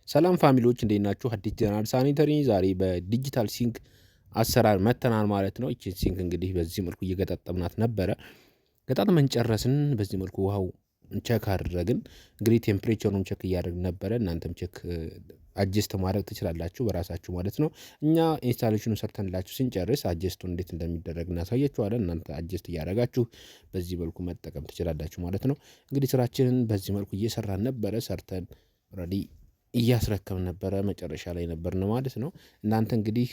ሰላም ፋሚሊዎች እንዴት ናችሁ? አዲስ ጀነራል ሳኒተሪ ዛሬ በዲጂታል ሲንክ አሰራር መተናል ማለት ነው። እቺ ሲንክ እንግዲህ በዚህ መልኩ እየገጣጠምናት ነበረ። ገጣጥመን ጨረስን። በዚህ መልኩ ውሃው ቼክ አደረግን። እንግዲህ ቴምፕሬቸሩን ቼክ እያደረግን ነበረ። እናንተም ቼክ አጀስት ማድረግ ትችላላችሁ በራሳችሁ ማለት ነው። እኛ ኢንስታሌሽኑን ሰርተንላችሁ ስንጨርስ አጀስቱን እንዴት እንደሚደረግ እናሳያችኋለን። እናንተ አጀስት እያደረጋችሁ በዚህ መልኩ መጠቀም ትችላላችሁ ማለት ነው። እንግዲህ ስራችንን በዚህ መልኩ እየሰራን ነበረ። ሰርተን ኦልሬዲ እያስረከብን ነበረ። መጨረሻ ላይ ነበርን ማለት ነው። እናንተ እንግዲህ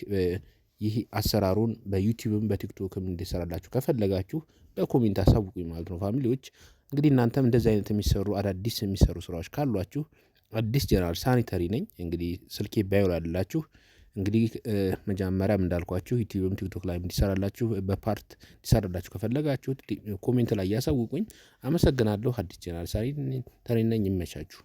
ይህ አሰራሩን በዩቲዩብም በቲክቶክም እንዲሰራላችሁ ከፈለጋችሁ በኮሜንት አሳውቁኝ ማለት ነው ፋሚሊዎች። እንግዲህ እናንተም እንደዚህ አይነት የሚሰሩ አዳዲስ የሚሰሩ ስራዎች ካሏችሁ አዲስ ጀነራል ሳኒተሪ ነኝ። እንግዲህ ስልኬ ባዮ አላችሁ። እንግዲህ መጀመሪያም እንዳልኳችሁ ዩቲዩብም ቲክቶክ ላይ እንዲሰራላችሁ በፓርት እንዲሰራላችሁ ከፈለጋችሁ ኮሜንት ላይ ያሳውቁኝ። አመሰግናለሁ። አዲስ ጀነራል ሳኒተሪ ነኝ። ይመቻችሁ።